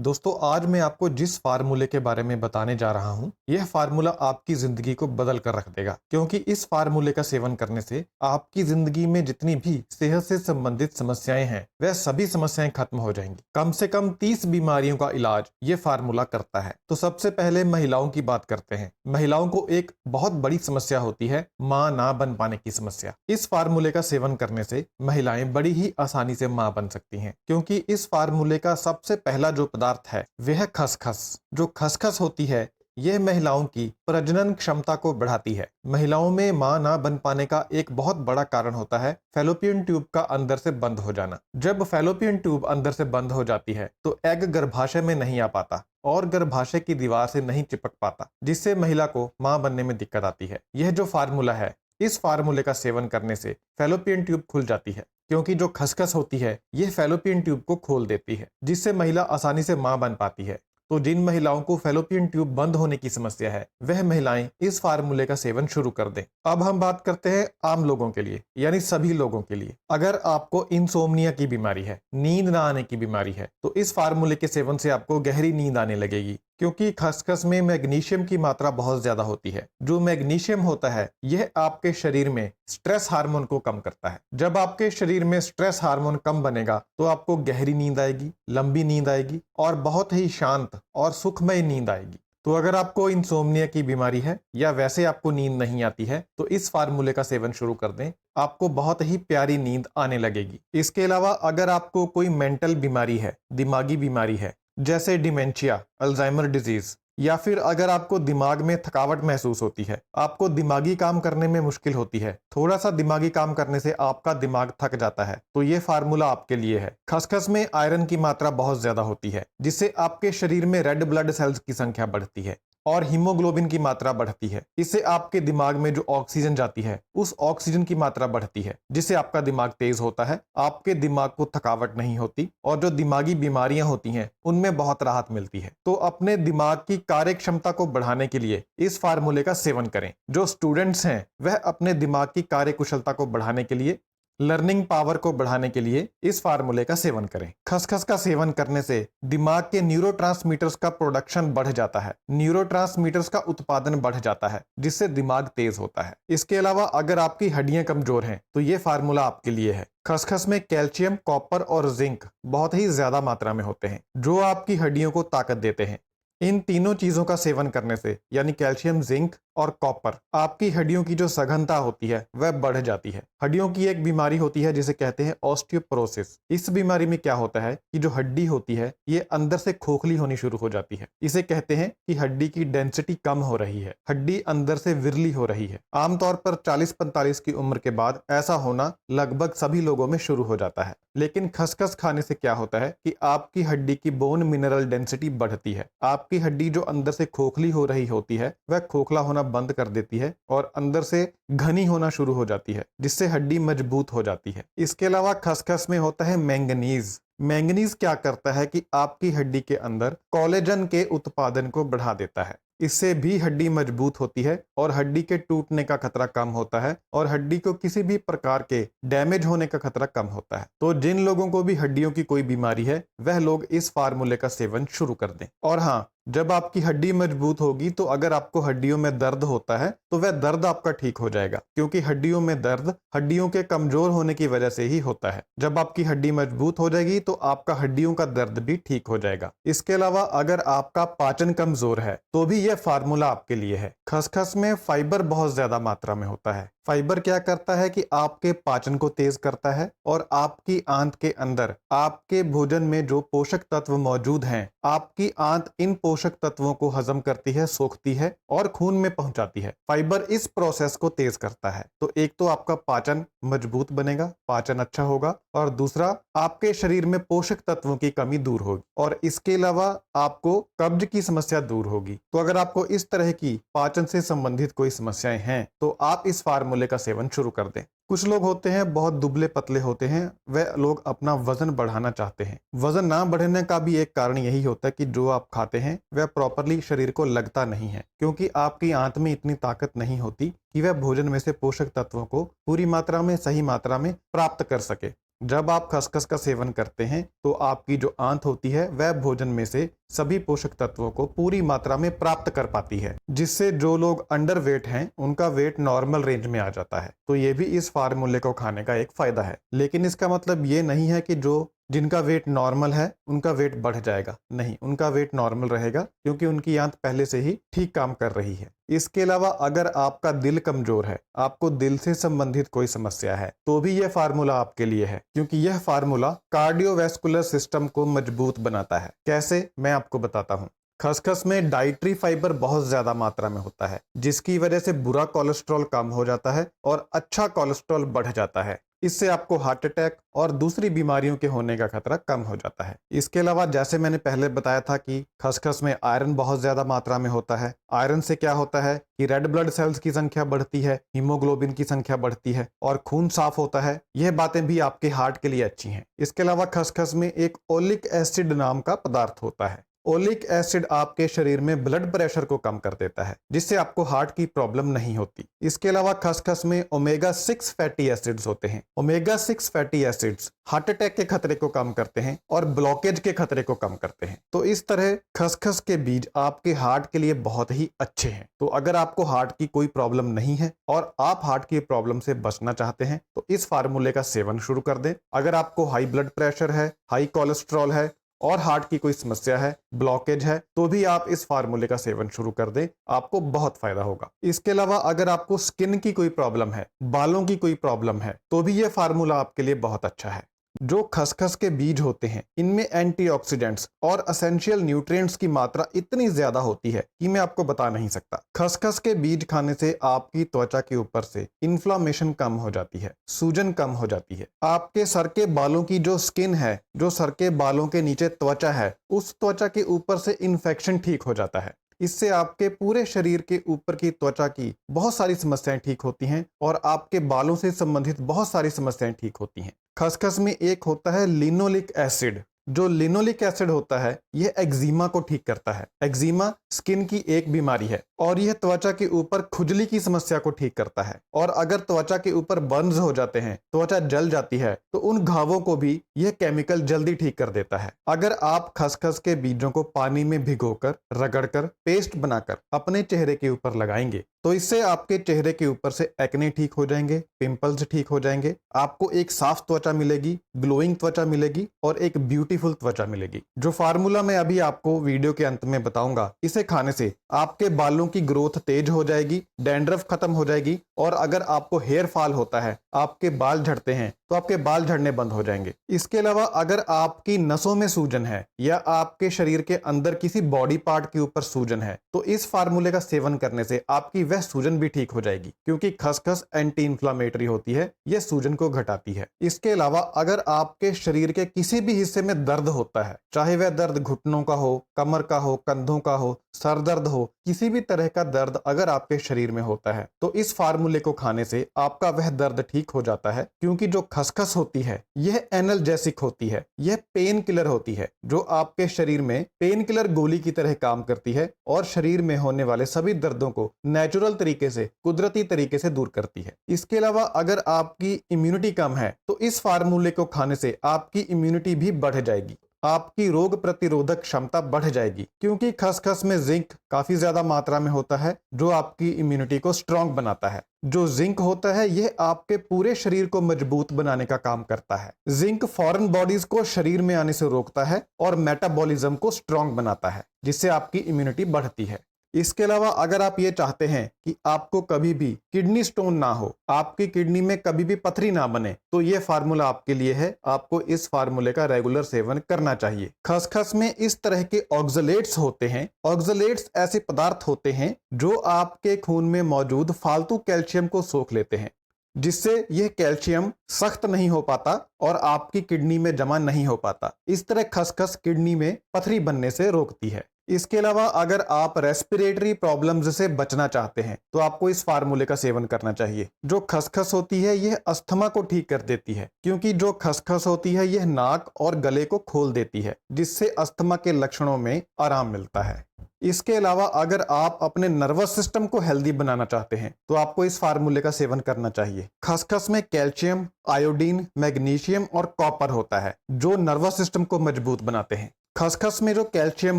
दोस्तों आज मैं आपको जिस फार्मूले के बारे में बताने जा रहा हूं, यह फार्मूला आपकी जिंदगी को बदल कर रख देगा। क्योंकि इस फार्मूले का सेवन करने से आपकी जिंदगी में जितनी भी सेहत से संबंधित समस्याएं हैं, वह सभी समस्याएं खत्म हो जाएंगी। कम से कम 30 बीमारियों का इलाज ये फार्मूला करता है। तो सबसे पहले महिलाओं की बात करते हैं। महिलाओं को एक बहुत बड़ी समस्या होती है, मां ना बन पाने की समस्या। इस फार्मूले का सेवन करने से महिलाएं बड़ी ही आसानी से मां बन सकती हैं, क्योंकि इस फार्मूले का सबसे पहला जो पदार्थ है वह खसखस। जो खसखस होती है यह महिलाओं की प्रजनन क्षमता को बढ़ाती है। महिलाओं में मां ना बन पाने का एक बहुत बड़ा कारण होता है फैलोपियन ट्यूब का अंदर से बंद हो जाना। जब फैलोपियन ट्यूब अंदर से बंद हो जाती है तो एग गर्भाशय में नहीं आ पाता और गर्भाशय की दीवार से नहीं चिपक पाता, जिससे महिला को मां बनने में दिक्कत आती है। यह जो फार्मूला है, इस फार्मूले का सेवन करने से फैलोपियन ट्यूब खुल जाती है, क्योंकि जो खसखस होती है यह फैलोपियन ट्यूब को खोल देती है, जिससे महिला आसानी से मां बन पाती है। तो जिन महिलाओं को फैलोपियन ट्यूब बंद होने की समस्या है, वह महिलाएं इस फार्मूले का सेवन शुरू कर दें। अब हम बात करते हैं आम लोगों के लिए, यानी सभी लोगों के लिए। अगर आपको इंसोम्निया की बीमारी है, नींद ना आने की बीमारी है, तो इस फार्मूले के सेवन से आपको गहरी नींद आने लगेगी। क्योंकि खसखस में मैग्नीशियम की मात्रा बहुत ज्यादा होती है। जो मैग्नीशियम होता है यह आपके शरीर में स्ट्रेस हार्मोन को कम करता है। जब आपके शरीर में स्ट्रेस हार्मोन कम बनेगा तो आपको गहरी नींद आएगी, लंबी नींद आएगी और बहुत ही शांत और सुखमय नींद आएगी। तो अगर आपको इंसोम्निया की बीमारी है या वैसे आपको नींद नहीं आती है, तो इस फार्मूले का सेवन शुरू कर दें, आपको बहुत ही प्यारी नींद आने लगेगी। इसके अलावा अगर आपको कोई मेंटल बीमारी है, दिमागी बीमारी है, जैसे डिमेंशिया, अल्जाइमर डिजीज, या फिर अगर आपको दिमाग में थकावट महसूस होती है, आपको दिमागी काम करने में मुश्किल होती है, थोड़ा सा दिमागी काम करने से आपका दिमाग थक जाता है, तो ये फार्मूला आपके लिए है। खसखस में आयरन की मात्रा बहुत ज्यादा होती है, जिससे आपके शरीर में रेड ब्लड सेल्स की संख्या बढ़ती है और हीमोग्लोबिन की मात्रा बढ़ती है। इससे आपके दिमाग में जो ऑक्सीजन जाती है, उस ऑक्सीजन की मात्रा बढ़ती है, जिससे आपका दिमाग तेज होता है, आपके दिमाग को थकावट नहीं होती और जो दिमागी बीमारियां होती हैं उनमें बहुत राहत मिलती है। तो अपने दिमाग की कार्य क्षमता को बढ़ाने के लिए इस फार्मूले का सेवन करें। जो स्टूडेंट्स हैं वह अपने दिमाग की कार्य कुशलता को बढ़ाने के लिए, लर्निंग पावर को बढ़ाने के लिए इस फार्मूले का सेवन करें। खसखस का सेवन करने से दिमाग के न्यूरोट्रांसमीटर्स का प्रोडक्शन बढ़ जाता है, न्यूरोट्रांसमीटर्स का उत्पादन बढ़ जाता है, जिससे दिमाग तेज होता है। इसके अलावा अगर आपकी हड्डियां कमजोर हैं तो ये फार्मूला आपके लिए है। खसखस में कैल्शियम, कॉपर और जिंक बहुत ही ज्यादा मात्रा में होते हैं, जो आपकी हड्डियों को ताकत देते हैं। इन तीनों चीजों का सेवन करने से, यानी कैल्शियम, जिंक और कॉपर, आपकी हड्डियों की जो सघनता होती है वह बढ़ जाती है। हड्डियों की एक बीमारी होती है जिसे कहते हैं ऑस्टियोपोरोसिस। इस बीमारी में क्या होता है कि जो हड्डी होती है ये अंदर से खोखली होनी शुरू हो जाती है। इसे कहते हैं कि हड्डी की डेंसिटी कम हो रही है, हड्डी अंदर से विरली हो रही है। आमतौर पर 40-45 की उम्र के बाद ऐसा होना लगभग सभी लोगों में शुरू हो जाता है। लेकिन खसखस खाने से क्या होता है कि आपकी हड्डी की बोन मिनरल डेंसिटी बढ़ती है। आपकी हड्डी जो अंदर से खोखली हो रही होती है वह खोखला होना बंद कर देती है और अंदर से घनी होना शुरू हो जाती है, जिससे हड्डी मजबूत हो जाती है। इसके अलावा खसखस में होता है मैंगनीज। मैंगनीज क्या करता है कि आपकी हड्डी के अंदर कोलेजन के उत्पादन को बढ़ा देता है। इससे भी हड्डी मजबूत होती है और हड्डी के टूटने का खतरा कम होता है और हड्डी को किसी भी प्रकार के डैमेज होने का खतरा कम होता है। तो जिन लोगों को भी हड्डियों की कोई बीमारी है वह लोग इस फार्मूले का सेवन शुरू कर दें। और हाँ, जब आपकी हड्डी मजबूत होगी तो अगर आपको हड्डियों में दर्द होता है तो वह दर्द आपका ठीक हो जाएगा, क्योंकि हड्डियों में दर्द हड्डियों के कमजोर होने की वजह से ही होता है। जब आपकी हड्डी मजबूत हो जाएगी तो आपका हड्डियों का दर्द भी ठीक हो जाएगा। इसके अलावा अगर आपका पाचन कमजोर है तो भी यह फार्मूला आपके लिए है। खसखस में फाइबर बहुत ज्यादा मात्रा में होता है। फाइबर क्या करता है कि आपके पाचन को तेज करता है और आपकी आंत के अंदर आपके भोजन में जो पोषक तत्व मौजूद हैं, आपकी आंत इन पोषक तत्वों को हजम करती है, सोखती है और खून में पहुंचाती है। फाइबर इस प्रोसेस को तेज करता है। तो एक तो आपका पाचन मजबूत बनेगा, पाचन अच्छा होगा, और दूसरा आपके शरीर में पोषक तत्वों की कमी दूर होगी और इसके अलावा आपको कब्ज की समस्या दूर होगी। तो अगर आपको इस तरह की पाचन से संबंधित कोई समस्याएं हैं तो आप इस फार्मूले का सेवन शुरू कर दें। कुछ लोग होते हैं बहुत दुबले पतले होते हैं, वह लोग अपना वजन बढ़ाना चाहते हैं। वजन ना बढ़ने का भी एक कारण यही होता है कि जो आप खाते हैं वह प्रॉपरली शरीर को लगता नहीं है, क्योंकि आपकी आंत में इतनी ताकत नहीं होती कि वह भोजन में से पोषक तत्वों को पूरी मात्रा में, सही मात्रा में प्राप्त कर सके। जब आप खसखस का सेवन करते हैं तो आपकी जो आंत होती है वह भोजन में से सभी पोषक तत्वों को पूरी मात्रा में प्राप्त कर पाती है, जिससे जो लोग अंडर वेट हैं उनका वेट नॉर्मल रेंज में आ जाता है। तो ये भी इस फार्मूले को खाने का एक फायदा है। लेकिन इसका मतलब ये नहीं है कि जो जिनका वेट नॉर्मल है उनका वेट बढ़ जाएगा, नहीं, उनका वेट नॉर्मल रहेगा क्योंकि उनकी आंत पहले से ही ठीक काम कर रही है। इसके अलावा अगर आपका दिल कमजोर है, आपको दिल से संबंधित कोई समस्या है, तो भी यह फार्मूला आपके लिए है, क्योंकि यह फार्मूला कार्डियोवैस्कुलर सिस्टम को मजबूत बनाता है। कैसे, मैं आपको बताता हूँ। खसखस में डाइटरी फाइबर बहुत ज्यादा मात्रा में होता है, जिसकी वजह से बुरा कोलेस्ट्रॉल कम हो जाता है और अच्छा कोलेस्ट्रॉल बढ़ जाता है। इससे आपको हार्ट अटैक और दूसरी बीमारियों के होने का खतरा कम हो जाता है। इसके अलावा जैसे मैंने पहले बताया था कि खसखस में आयरन बहुत ज्यादा मात्रा में होता है। आयरन से क्या होता है कि रेड ब्लड सेल्स की संख्या बढ़ती है, हीमोग्लोबिन की संख्या बढ़ती है और खून साफ होता है। यह बातें भी आपके हार्ट के लिए अच्छी हैं। इसके अलावा खसखस में एक ओलिक एसिड नाम का पदार्थ होता है। ओलिक एसिड आपके शरीर में ब्लड प्रेशर को कम कर देता है, जिससे आपको हार्ट की प्रॉब्लम नहीं होती। इसके अलावा खसखस में ओमेगा 6 फैटी एसिड्स होते हैं। Omega 6 fatty acids heart attack के खतरे को कम करते हैं और ब्लॉकेज के खतरे को कम करते हैं। तो इस तरह खसखस के बीज आपके हार्ट के लिए बहुत ही अच्छे हैं। तो अगर आपको हार्ट की कोई प्रॉब्लम नहीं है और आप हार्ट की प्रॉब्लम से बचना चाहते हैं तो इस फार्मूले का सेवन शुरू कर दें। अगर आपको हाई ब्लड प्रेशर है, हाई कोलेस्ट्रॉल है और हार्ट की कोई समस्या है, ब्लॉकेज है, तो भी आप इस फार्मूले का सेवन शुरू कर दें, आपको बहुत फायदा होगा। इसके अलावा अगर आपको स्किन की कोई प्रॉब्लम है, बालों की कोई प्रॉब्लम है, तो भी यह फार्मूला आपके लिए बहुत अच्छा है। जो खसखस के बीज होते हैं इनमें एंटीऑक्सीडेंट्स और एसेंशियल न्यूट्रिएंट्स की मात्रा इतनी ज्यादा होती है कि मैं आपको बता नहीं सकता। खसखस के बीज खाने से आपकी त्वचा के ऊपर से इन्फ्लामेशन कम हो जाती है, सूजन कम हो जाती है। आपके सर के बालों की जो स्किन है, जो सर के बालों के नीचे त्वचा है, उस त्वचा के ऊपर से इन्फेक्शन ठीक हो जाता है। इससे आपके पूरे शरीर के ऊपर की त्वचा की बहुत सारी समस्याएं ठीक होती हैं और आपके बालों से संबंधित बहुत सारी समस्याएं ठीक होती हैं। खसखस में एक होता है लिनोलिक एसिड। जो लिनोलिक एसिड होता है यह एक्जिमा को ठीक करता है। एक्जिमा स्किन की एक बीमारी है और यह त्वचा के ऊपर खुजली की समस्या को ठीक करता है। और अगर त्वचा के ऊपर बर्न्स हो जाते हैं, त्वचा जल जाती है, तो उन घावों को भी यह केमिकल जल्दी ठीक कर देता है। अगर आप खसखस के बीजों को पानी में भिगोकर, रगड़कर, पेस्ट बनाकर अपने चेहरे के ऊपर लगाएंगे तो इससे आपके चेहरे के ऊपर से एक्ने ठीक हो जाएंगे, पिंपल्स ठीक हो जाएंगे, आपको एक साफ त्वचा मिलेगी, ग्लोइंग त्वचा मिलेगी और एक ब्यूटीफुल त्वचा मिलेगी। जो फार्मूला मैं अभी आपको वीडियो के अंत में बताऊंगा, इसे खाने से आपके बालों की ग्रोथ तेज हो जाएगी, डैंड्रफ खत्म हो जाएगी और अगर आपको हेयर फॉल होता है, आपके बाल झड़ते हैं, तो आपके बाल झड़ने बंद हो जाएंगे। इसके अलावा अगर आपकी नसों में सूजन है या आपके शरीर के अंदर किसी बॉडी पार्ट के ऊपर सूजन है, तो इस फार्मूले का सेवन करने से आपकी वह सूजन भी ठीक हो जाएगी, क्योंकि खसखस एंटी इंफ्लेमेटरी होती है, यह सूजन को घटाती है। इसके अलावा अगर आपके शरीर के किसी भी हिस्से में दर्द होता है, चाहे वह दर्द घुटनों का हो, कमर का हो, कंधों का हो, सर दर्द हो, किसी भी तरह का दर्द अगर आपके शरीर में होता है, तो इस फार्मूले को खाने से आपका वह दर्द ठीक हो जाता है। क्योंकि जो खसखस होती है यह एनाल्जेसिक होती है, यह पेन किलर होती है, जो आपके शरीर में पेन किलर गोली की तरह काम करती है और शरीर में होने वाले सभी दर्दों को नेचुरल तरीके से, कुदरती तरीके से दूर करती है। इसके अलावा अगर आपकी इम्यूनिटी कम है तो इस फार्मूले को खाने से आपकी इम्यूनिटी भी बढ़ जाएगी, आपकी रोग प्रतिरोधक क्षमता बढ़ जाएगी, क्योंकि खसखस में जिंक काफी ज्यादा मात्रा में होता है जो आपकी इम्यूनिटी को स्ट्रांग बनाता है। जो जिंक होता है यह आपके पूरे शरीर को मजबूत बनाने का काम करता है। जिंक फॉरेन बॉडीज को शरीर में आने से रोकता है और मेटाबॉलिज्म को स्ट्रांग बनाता है, जिससे आपकी इम्यूनिटी बढ़ती है। इसके अलावा अगर आप ये चाहते हैं कि आपको कभी भी किडनी स्टोन ना हो, आपकी किडनी में कभी भी पथरी ना बने, तो ये फार्मूला आपके लिए है। आपको इस फार्मूले का रेगुलर सेवन करना चाहिए। खसखस में इस तरह के ऑक्सलेट्स होते हैं। ऑक्सलेट्स ऐसे पदार्थ होते हैं जो आपके खून में मौजूद फालतू कैल्शियम को सोख लेते हैं, जिससे यह कैल्शियम सख्त नहीं हो पाता और आपकी किडनी में जमा नहीं हो पाता। इस तरह खसखस किडनी में पथरी बनने से रोकती है। इसके अलावा अगर आप रेस्पिरेटरी प्रॉब्लम्स से बचना चाहते हैं तो आपको इस फार्मूले का सेवन करना चाहिए। जो खसखस होती है यह अस्थमा को ठीक कर देती है, क्योंकि जो खसखस होती है यह नाक और गले को खोल देती है, जिससे अस्थमा के लक्षणों में आराम मिलता है। इसके अलावा अगर आप अपने नर्वस सिस्टम को हेल्दी बनाना चाहते हैं तो आपको इस फार्मूले का सेवन करना चाहिए। खसखस में कैल्शियम, आयोडीन, मैग्नीशियम और कॉपर होता है जो नर्वस सिस्टम को मजबूत बनाते हैं। खसखस में जो कैल्शियम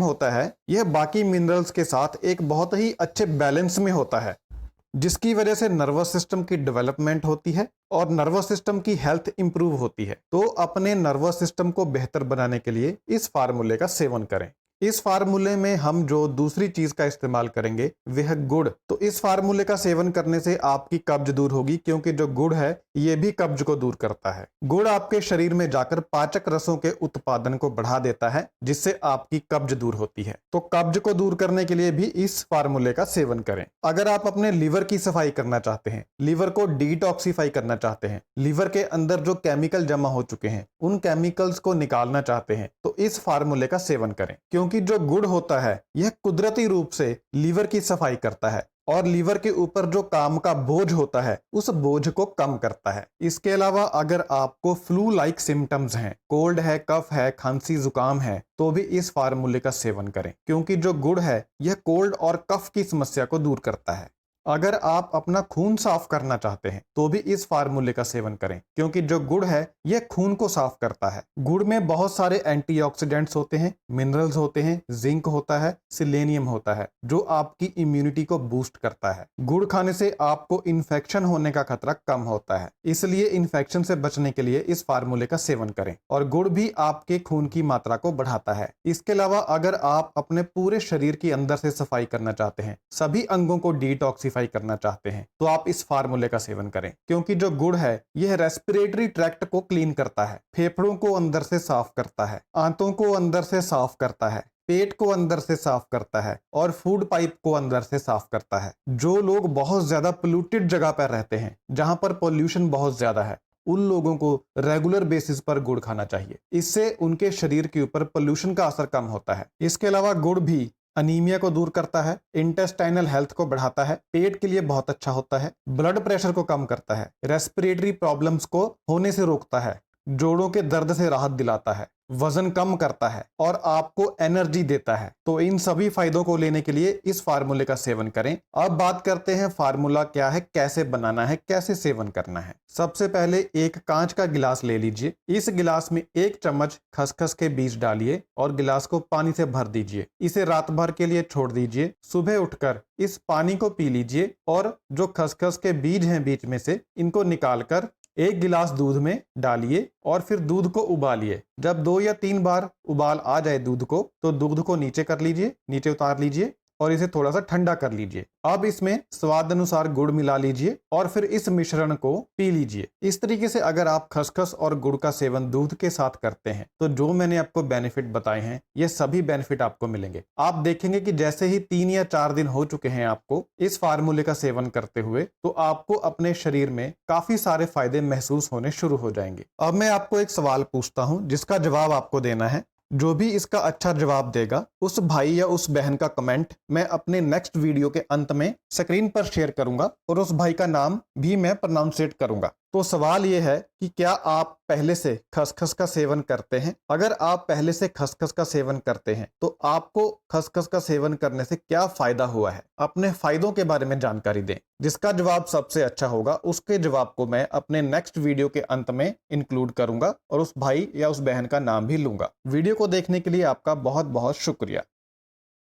होता है यह बाकी मिनरल्स के साथ एक बहुत ही अच्छे बैलेंस में होता है, जिसकी वजह से नर्वस सिस्टम की डेवलपमेंट होती है और नर्वस सिस्टम की हेल्थ इंप्रूव होती है। तो अपने नर्वस सिस्टम को बेहतर बनाने के लिए इस फार्मूले का सेवन करें। इस फार्मूले में हम जो दूसरी चीज का इस्तेमाल करेंगे वह गुड़। तो इस फार्मूले का सेवन करने से आपकी कब्ज दूर होगी, क्योंकि जो गुड़ है यह भी कब्ज को दूर करता है। गुड़ आपके शरीर में जाकर पाचक रसों के उत्पादन को बढ़ा देता है, जिससे आपकी कब्ज दूर होती है। तो कब्ज को दूर करने के लिए भी इस फार्मूले का सेवन करें। अगर आप अपने लीवर की सफाई करना चाहते हैं, लीवर को डिटॉक्सिफाई करना चाहते हैं, लीवर के अंदर जो केमिकल जमा हो चुके हैं उन केमिकल्स को निकालना चाहते हैं, तो इस फार्मूले का सेवन करें। क्योंकि जो गुड़ होता है यह कुदरती रूप से लीवर की सफाई करता है और लीवर के ऊपर जो काम का बोझ होता है उस बोझ को कम करता है। इसके अलावा अगर आपको फ्लू लाइक सिम्टम्स हैं, कोल्ड है, कफ है, खांसी जुकाम है, तो भी इस फार्मूले का सेवन करें, क्योंकि जो गुड़ है यह कोल्ड और कफ की समस्या को दूर करता है। अगर आप अपना खून साफ करना चाहते हैं तो भी इस फार्मूले का सेवन करें, क्योंकि जो गुड़ है यह खून को साफ करता है। गुड़ में बहुत सारे एंटीऑक्सीडेंट्स होते हैं, मिनरल्स होते हैं, जिंक होता है, सिलेनियम होता है, जो आपकी इम्यूनिटी को बूस्ट करता है। गुड़ खाने से आपको इन्फेक्शन होने का खतरा कम होता है, इसलिए इन्फेक्शन से बचने के लिए इस फार्मूले का सेवन करें। और गुड़ भी आपके खून की मात्रा को बढ़ाता है। इसके अलावा अगर आप अपने पूरे शरीर की अंदर से सफाई करना चाहते हैं, सभी अंगों को डिटॉक्सिफाई करना चाहते हैं, तो आप इस फार्मूले का सेवन करें, क्योंकि जो गुड़ है यह रेस्पिरेटरी ट्रैक्ट को क्लीन करता है, फेफड़ों को अंदर से साफ करता है, आंतों को अंदर से साफ करता है, पेट को अंदर से साफ करता है और फूड पाइप को अंदर से साफ करता है। जो लोग बहुत ज्यादा पोल्यूटेड जगह पर रहते हैं, जहां पर पोल्यूशन बहुत ज्यादा है, उन लोगों को रेगुलर बेसिस पर गुड़ खाना चाहिए। इससे उनके शरीर के ऊपर पोल्यूशन का असर कम होता है। इसके अलावा गुड़ भी अनीमिया को दूर करता है, इंटेस्टाइनल हेल्थ को बढ़ाता है, पेट के लिए बहुत अच्छा होता है, ब्लड प्रेशर को कम करता है, रेस्पिरेटरी प्रॉब्लम्स को होने से रोकता है, जोड़ों के दर्द से राहत दिलाता है, वजन कम करता है और आपको एनर्जी देता है। तो इन सभी फायदों को लेने के लिए इस फार्मूले का सेवन करें। अब बात करते हैं फार्मूला क्या है, कैसे बनाना है, कैसे सेवन करना है। सबसे पहले एक कांच का गिलास ले लीजिए। इस गिलास में 1 चम्मच खसखस के बीज डालिए और गिलास को पानी से भर दीजिए। इसे रात भर के लिए छोड़ दीजिए। सुबह उठकर इस पानी को पी लीजिए और जो खसखस के बीज हैं बीच में से, इनको निकालकर 1 गिलास दूध में डालिए और फिर दूध को उबालिए। जब 2 या 3 बार उबाल आ जाए दूध को, तो दूध को नीचे कर लीजिए, नीचे उतार लीजिए और इसे थोड़ा सा ठंडा कर लीजिए। अब इसमें स्वाद अनुसार गुड़ मिला लीजिए और फिर इस मिश्रण को पी लीजिए। इस तरीके से अगर आप खसखस और गुड़ का सेवन दूध के साथ करते हैं, तो जो मैंने आपको बेनिफिट बताए हैं, ये सभी बेनिफिट आपको मिलेंगे। आप देखेंगे कि जैसे ही 3 या 4 दिन हो चुके हैं आपको इस फार्मूले का सेवन करते हुए, तो आपको अपने शरीर में काफी सारे फायदे महसूस होने शुरू हो जाएंगे। अब मैं आपको एक सवाल पूछता हूं, जिसका जवाब आपको देना है। जो भी इसका अच्छा जवाब देगा, उस भाई या उस बहन का कमेंट मैं अपने नेक्स्ट वीडियो के अंत में स्क्रीन पर शेयर करूंगा और उस भाई का नाम भी मैं प्रोनाउंसिएट करूंगा। तो सवाल यह है कि क्या आप पहले से खसखस का सेवन करते हैं? अगर आप पहले से खसखस का सेवन करते हैं, तो आपको खसखस का सेवन करने से क्या फायदा हुआ है? अपने फायदों के बारे में जानकारी दें। जिसका जवाब सबसे अच्छा होगा, उसके जवाब को मैं अपने नेक्स्ट वीडियो के अंत में इंक्लूड करूंगा और उस भाई या उस बहन का नाम भी लूंगा। वीडियो को देखने के लिए आपका बहुत बहुत शुक्रिया।